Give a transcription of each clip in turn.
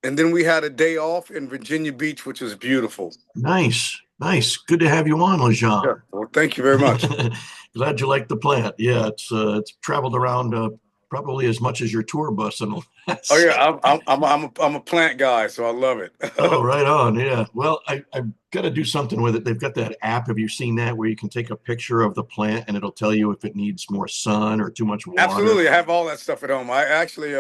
and then we had a day off in Virginia Beach, which was beautiful. Nice, nice. Good to have you on, Yeah. Lajon. Well, thank you very much. Glad you like the plant. Yeah, it's traveled around probably as much as your tour bus in the Oh last. yeah, I'm a plant guy, so I love it. Oh, right on. Yeah. Well, I've got to do something with it. They've got that app. Have you seen that where you can take a picture of the plant and it'll tell you if it needs more sun or too much water? Absolutely, I have all that stuff at home. I actually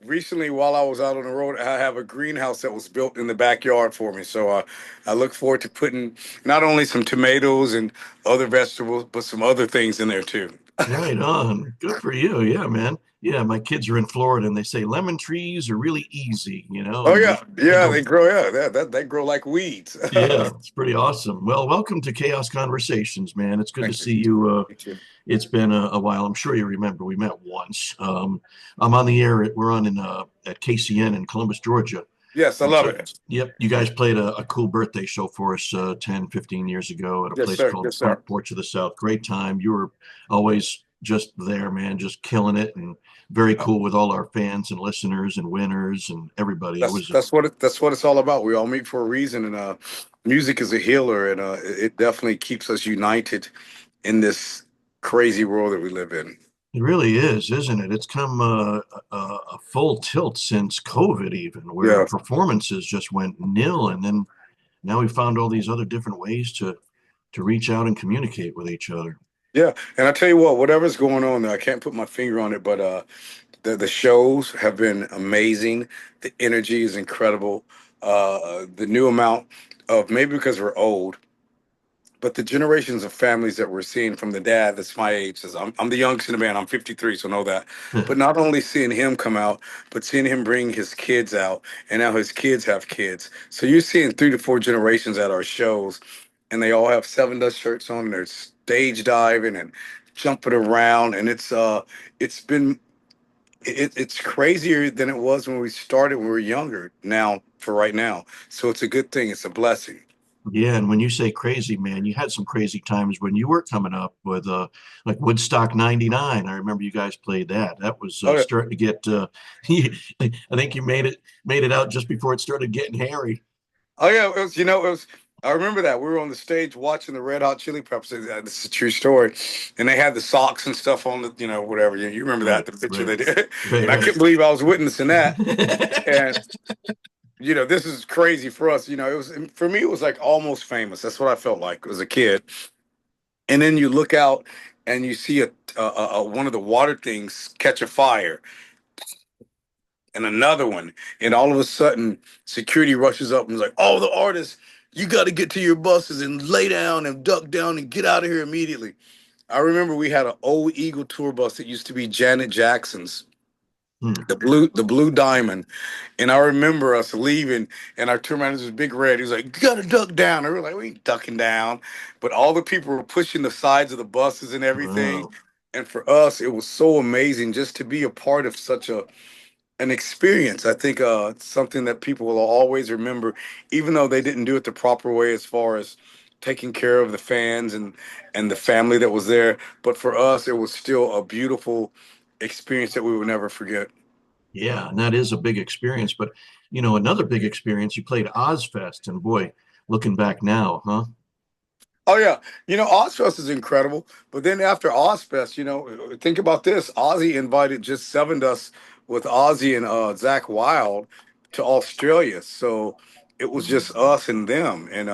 recently, while I was out on the road, I have a greenhouse that was built in the backyard for me. So I look forward to putting not only some tomatoes and other vegetables, but some other things in there too. Right on. Good for you. Yeah, man. Yeah, my kids are in Florida and they say lemon trees are really easy, Oh and yeah, they yeah, go, they grow. Yeah, they grow like weeds. yeah, it's pretty awesome. Well, welcome to Chaos Conversations, man. It's good to Thank you. see you. Thank you. It's been a while. I'm sure you remember we met once. I'm on the air. We're on at KCN in Columbus, Georgia. Yes, I And love so, it. yep, you guys played a cool birthday show for us 10, 15 years ago at a Yes, place sir. called Yes, sir. Front Porch of the South. Great time. You were always just there, man, just killing it and very Uh, cool with all our fans and listeners and winners and everybody. It That's was, that's what that's what it's all about. We all meet for a reason, and music is a healer, and it definitely keeps us united in this crazy world that we live in. it really is, isn't it? It's come a full tilt since COVID, even where Yeah, performances just went nil. And then now we found all these other different ways to reach out and communicate with each other. yeah. And I tell you what, whatever's going on there, I can't put my finger on it, but the shows have been amazing. The energy is incredible. The new amount of maybe because we're old, but the generations of families that we're seeing from the dad that's my age, says I'm the youngest in the band. I'm 53, so know that. But not only seeing him come out, but seeing him bring his kids out, and now his kids have kids. So you're seeing 3 to 4 generations at our shows, and they all have Seven Dust shirts on, and they're stage diving and jumping around, and it's been it's crazier than it was when we started when we were younger. Now for right now, so it's a good thing. It's a blessing. Yeah, and when you say crazy, man, you had some crazy times when you were coming up with like Woodstock '99. I remember you guys played that. That was Oh, starting to get I think you made it out just before it started getting hairy. oh yeah, it was. It was. I remember that we were on the stage watching the Red Hot Chili Peppers. This is a true story, and they had the socks and stuff on the, whatever. You remember that Right, the picture right, they did, right, and I right. couldn't believe I was witnessing that. And this is crazy for us. It was for me. It was like almost famous. That's what I felt like as a kid. And then you look out and you see one of the water things catch a fire, and another one, and all of a sudden security rushes up and is like, "All the artists, you got to get to your buses and lay down and duck down and get out of here immediately." I remember we had an old Eagle tour bus that used to be Janet Jackson's, Hmm. the blue diamond, and I remember us leaving, and our tour manager was big red. He was like, "You got to duck down." And we were like, "We ain't ducking down," but all the people were pushing the sides of the buses and everything. Wow. And for us, it was so amazing just to be a part of such an experience. I think it's something that people will always remember, even though they didn't do it the proper way as far as taking care of the fans and the family that was there. But for us, it was still a beautiful experience that we would never forget. Yeah, and that is a big experience. But another big experience, you played Ozfest, and boy, looking back now, huh? Oh yeah, Ozfest is incredible. But then after Ozfest, think about this: Ozzy invited just Seven Dust with Ozzy and Zach Wild to Australia. So it was just us and them, and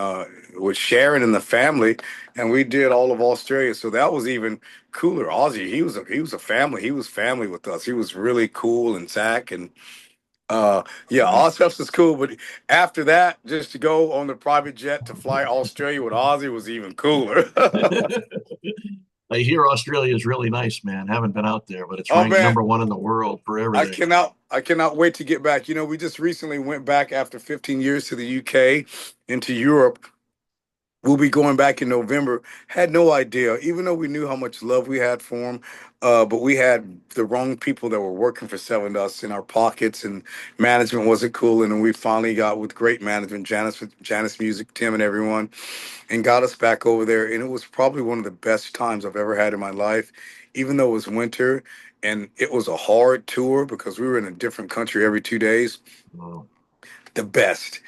with Sharon and the family, and we did all of Australia. So that was even cooler. Ozzy, he was a family. He was family with us. He was really cool, and Zach and yeah, Right. all stuff is cool, but after that, just to go on the private jet to fly Australia with Ozzy was even cooler. I hear Australia is really nice, man. Haven't been out there, but it's Oh ranked man, number 1 in the world for I everything. cannot I cannot wait to get back. We just recently went back after 15 years to the UK into Europe. We'll be going back in November. Had no idea, even though we knew how much love we had for him, but we had the wrong people that were working for Seven Dust in our pockets, and management wasn't cool. And then we finally got with great management, Janice Music, Tim, and everyone, and got us back over there. And it was probably one of the best times I've ever had in my life, even though it was winter and it was a hard tour because we were in a different country every 2 days. Wow. the best.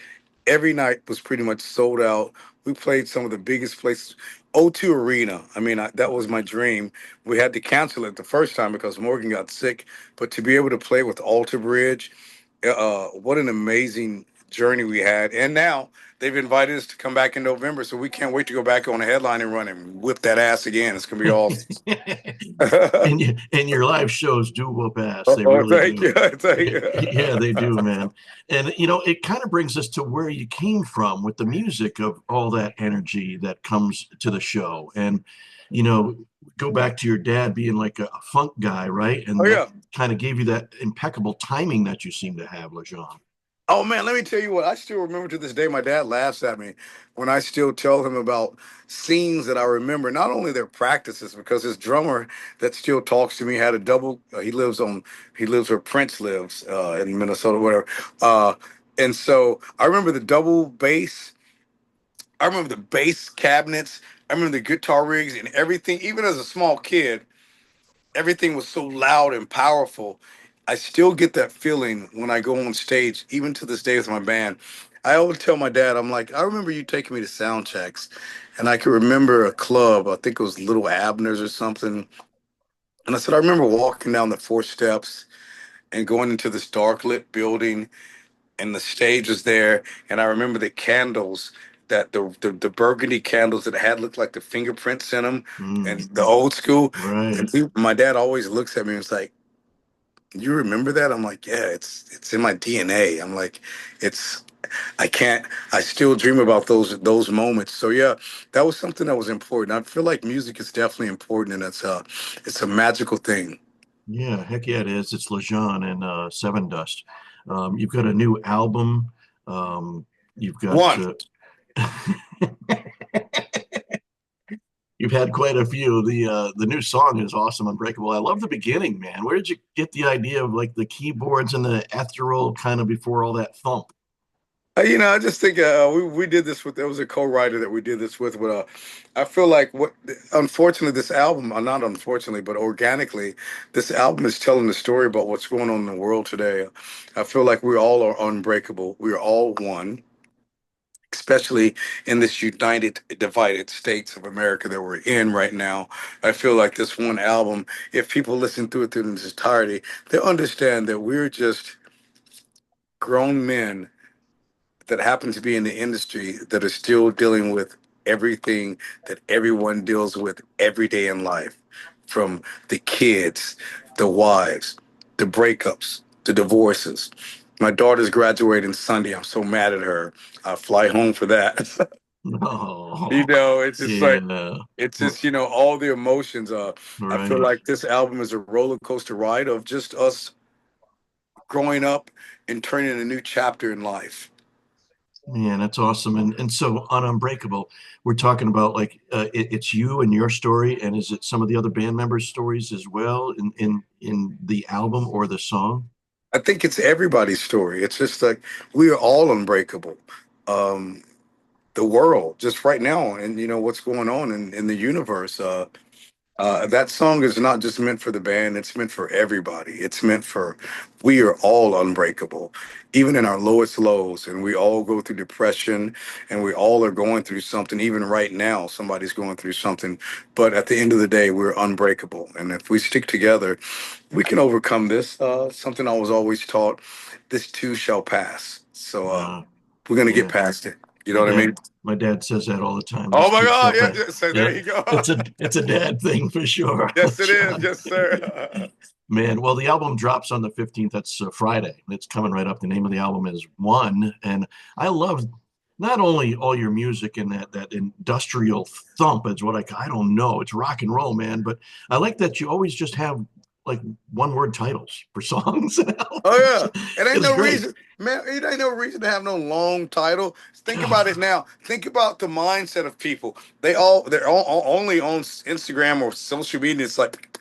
Every night was pretty much sold out. We played some of the biggest places. O2 Arena. I mean, that was my dream. We had to cancel it the first time because Morgan got sick, but to be able to play with Alter Bridge, what an amazing journey we had. And now they've invited us to come back in November, so we can't wait to go back on a headline and run and whip that ass again. It's gonna be awesome. And your live shows do whoop ass. Oh, They oh, really thank do. you, thank you. Yeah, they do, man. And it kind of brings us to where you came from with the music of all that energy that comes to the show. And you know, go back to your dad being like a funk guy, right? Oh And that yeah. kind of gave you that impeccable timing that you seem to have, Lajon. Oh man, let me tell you what. I still remember to this day. My dad laughs at me when I still tell him about scenes that I remember. Not only their practices, because his drummer that still talks to me had a double. He lives where Prince lives in Minnesota, whatever. Uh, and so I remember the double bass. I remember the bass cabinets. I remember the guitar rigs and everything. Even as a small kid, everything was so loud and powerful. I still get that feeling when I go on stage, even to this day with my band. I always tell my dad, I'm like, I remember you taking me to sound checks, and I can remember a club. I think it was Little Abner's or something. And I said, I remember walking down the four steps and going into this dark lit building, and the stage was there. And I remember the candles that the burgundy candles that had looked like the fingerprints in them, and Mm, the old school. And right. my dad always looks at me and was like, you remember that? I'm like, yeah, it's in my DNA. I'm like, it's I can't I still dream about those moments. So yeah, that was something that was important. I feel like music is definitely important, and it's a magical thing. Yeah, heck yeah, it is. It's Lajon and Seven Dust. You've got a new album. You've got One. you've had quite a few. The new song is awesome, Unbreakable. I love the beginning, man. Where did you get the idea of like the keyboards and the ethereal kind of before all that thump? I just think we did this with. There was a co-writer that we did this with. But I feel like unfortunately, this album, not unfortunately, but organically, this album is telling the story about what's going on in the world today. I feel like we all are unbreakable. We are all one, especially in this united, divided states of America that we're in right now. I feel like this one album, if people listen through it through its entirety, they'll understand that we're just grown men that happen to be in the industry that are still dealing with everything that everyone deals with every day in life, from the kids, the wives, the breakups, the divorces. My daughter's graduating Sunday. I'm so mad at her. I fly home for that. Oh, It's just like yeah. it's just all the emotions. I feel Right. like this album is a roller coaster ride of just us growing up and turning a new chapter in life. Man, that's awesome. And so on Unbreakable, we're talking about like it's you and your story, and is it some of the other band members' stories as well in the album or the song? I think it's everybody's story. It's just like we are all unbreakable. Um, the world, just right now, and what's going on in the universe. That song is not just meant for the band, it's meant for everybody. It's meant for, we are all unbreakable, even in our lowest lows. And we all go through depression, and we all are going through something. Even right now, somebody's going through something. But at the end of the day, we're unbreakable. And if we stick together, we can overcome this. Something I was always taught, this too shall pass. So Uh, we're going to get yeah, past it. You know my what I dad mean? my dad says that all the time. Oh This my too shall God. Yeah. pass. So there Yeah, you go. it's a dad thing for sure, Yes, it is. John. Yes, sir. Man, well, the album drops on the 15th. That's Friday. It's coming right up. The name of the album is One. And I love not only all your music and that industrial thump is what I don't know. It's rock and roll, man. But I like that you always just have like one word titles for songs and Oh albums. yeah, it ain't It's no great. reason, man. It ain't no reason to have no long title. Think about it now. Think about the mindset of people. They're all only on Instagram or social media. It's like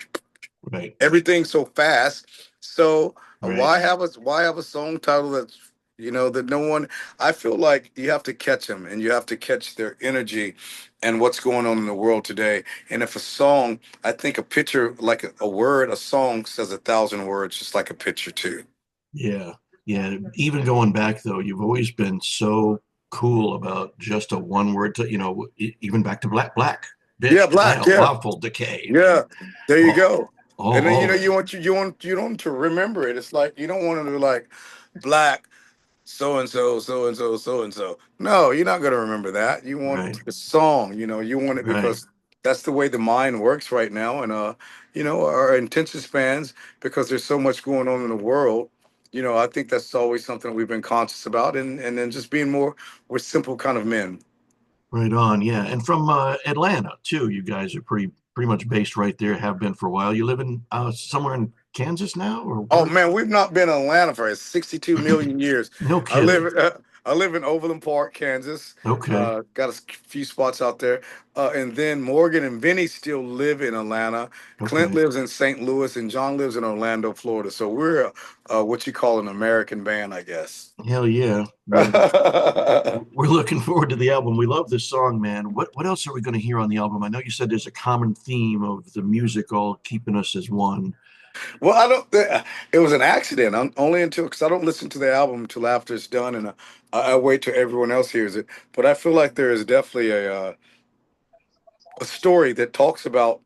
Right, everything's so fast. So right. why have a song title that's that no one? I feel like you have to catch them, and you have to catch their energy and what's going on in the world today. And if a song, I think a picture, like a word, a song says 1,000 words, just like a picture too. Yeah. Yeah, even going back though, you've always been so cool about just a one word to, even back to Black, Yeah, bitch, black. denial, Yeah, lawful decay. I yeah. mean, There you all, go. And then all of it. you want to remember it. It's like you don't want to like black so and so, so and so, so and so. No, you're not going to remember that. You Right, want the song, you want it right, because that's the way the mind works right now. And, our attention spans, because there's so much going on in the world, I think that's always something we've been conscious about. And then just being we're simple kind of men. right on. Yeah, and from Atlanta too. You guys are pretty much based right there. Have been for a while. You live in somewhere in Kansas now, or Oh where? man, we've not been in Atlanta for 62 million years. No I live kidding. I live in Overland Park, Kansas. Okay, Got few spots out there, and then Morgan and Vinny still live in Atlanta. Clint okay. lives in St. Louis, and John lives in Orlando, Florida. So we're what you call an American band, I guess. Hell yeah. Well, we're looking forward to the album. We love this song, man. What else are we going to hear on the album? I know you said there's a common theme of the music all keeping us as one. Well, I don't. It was an accident. Only until because I don't listen to the album until after it's done, and I wait till everyone else hears it. But I feel like there is definitely a story that talks about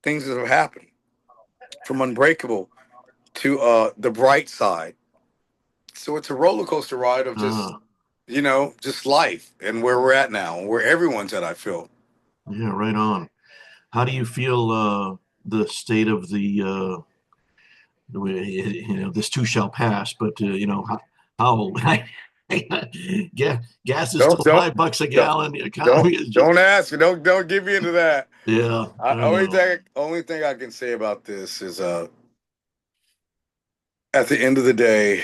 things that have happened from Unbreakable to the bright side. So it's a roller coaster ride of just Ah, just life and where we're at now, and where everyone's at. I feel. yeah, right on. How do you feel the state of this too shall pass, but how gas is Don't still don't $5 a don't gallon. The economy don't is just don't ask. Don't give me into that. yeah, I know. Only thing I can say about this is at the end of the day,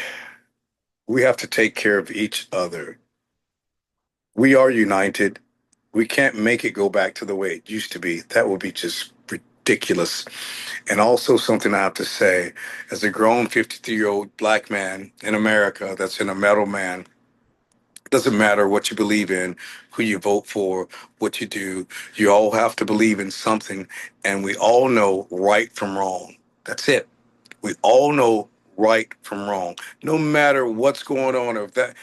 we have to take care of each other. We are united. We can't make it go back to the way it used to be. That would be just ridiculous. And also, something I have to say as a grown 53-year-old black man in America that's in a metal man, it doesn't matter what you believe in, who you vote for, what you do. You all have to believe in something. And we all know right from wrong. That's it. We all know right from wrong. No matter what's going on, or if that,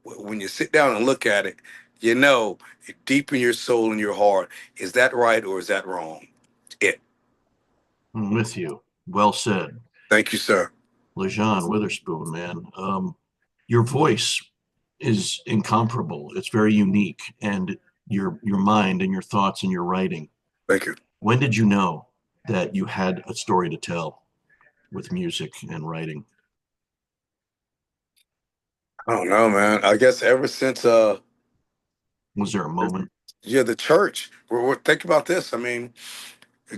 when you sit down and look at it, deep in your soul and your heart, is that right or is that wrong? It. I'm with you. Well said. Thank you, sir. Lajon, Witherspoon, man. Your voice is incomparable. It's very unique, and your mind and your thoughts and your writing. Thank you. When did you know that you had a story to tell with music and writing? I don't know, man. I guess ever since Was there a moment? yeah, the church. Think about this. I mean,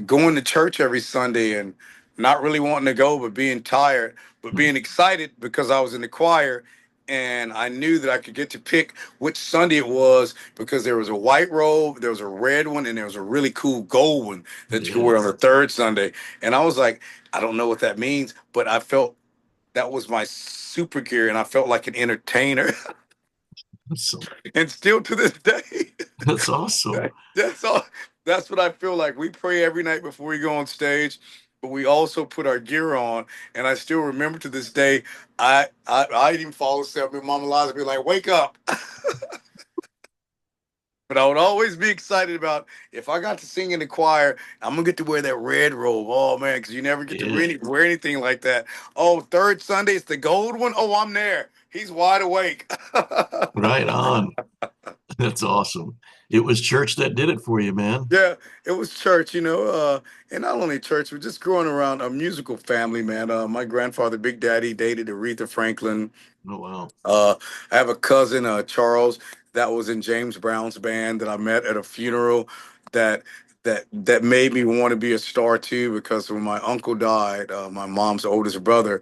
going to church every Sunday and not really wanting to go, but being tired, but Hmm. being excited because I was in the choir and I knew that I could get to pick which Sunday it was because there was a white robe, there was a red one, and there was a really cool gold one that you could Yeah. wear on the third Sunday. And I was like, I don't know what that means, but I felt that was my super gear and I felt like an entertainer. So And still to this day. that's awesome. That's all. That's what I feel like. We pray every night before we go on stage, but we also put our gear on. And I still remember to this day, I even fall asleep. And Mama Liza be like, "Wake up!" But I would always be excited about if I got to sing in the choir. I'm gonna get to wear that red robe. Oh man, because you never get to Yeah. wear anything like that. Oh, third Sunday, it's the gold one. Oh, I'm there. He's wide awake. Right on. That's awesome. It was church that did it for you, man. Yeah, it was church, and not only church, but just growing around a musical family, man. My grandfather, Big Daddy, dated Aretha Franklin. Oh wow. Uh, I have a cousin, Charles, that was in James Brown's band that I met at a funeral that that made me want to be a star too, because when my uncle died, my mom's oldest brother,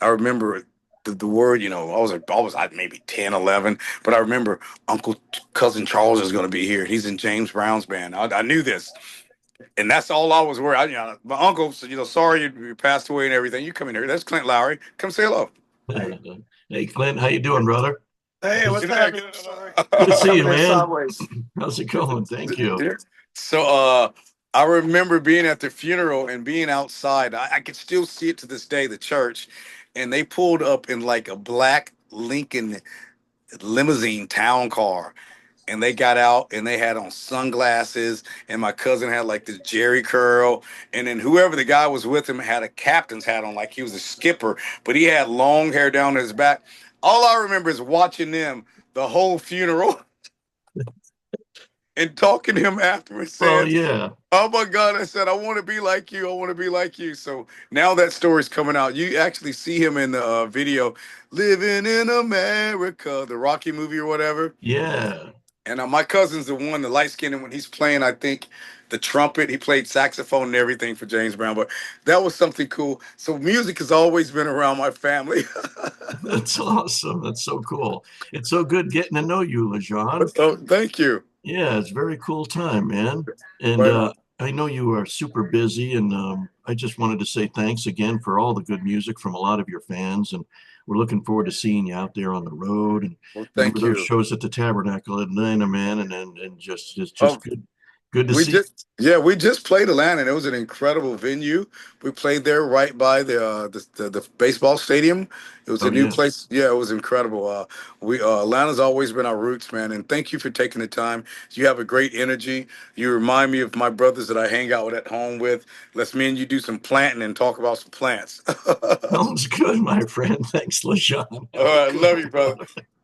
I remember the word, I was maybe 10, 11, but I remember cousin Charles is going to be here. He's in James Brown's band. I knew this. And that's all I was worried. My uncle said, sorry you passed away and everything. You come in here. That's Clint Lowry. Come say hello. Hey, Hey Clint, how you doing, brother? hey, Good, what's happening? Sorry. good to see you, Coming in man. sideways. How's it going? Thank you. Yeah. So I remember being at the funeral and being outside. I could still see it to this day, the church. and they pulled up in like a black Lincoln limousine town car, and they got out and they had on sunglasses, and my cousin had like this Jerry curl, and then whoever the guy was with him had a captain's hat on like he was a skipper, but he had long hair down his back. All I remember is watching them the whole funeral and talking to him afterwards Well, saying, yeah. oh my God, I said, I want to be like you. I want to be like you. So now that story's coming out. You actually see him in the video, Living in America, the Rocky movie or whatever. Yeah. And my cousin's the one, the light skinned, when he's playing, I think, the trumpet. He played saxophone and everything for James Brown. But that was something cool. So music has always been around my family. That's awesome. That's so cool. It's so good getting to know you, Lajon. So thank you. Yeah, it's a very cool time, man. And Right on. I know you are super busy, and I just wanted to say thanks again for all the good music from a lot of your fans. And we're looking forward to seeing you out there on the road. And Well, remember thank those you. shows at the Tabernacle at Atlanta, man, and just it's Oh, just good, good to we see. just yeah, we just played Atlanta, and it was an incredible venue. We played there right by the baseball stadium. It was Oh a new yeah. place. Yeah, it was incredible. We Atlanta's always been our roots, man. And thank you for taking the time. You have a great energy. You remind me of my brothers that I hang out with at home with. Let's me and you do some planting and talk about some plants. All Sounds good, my friend. Thanks, LaShawn. Have a right, good love you, brother. one.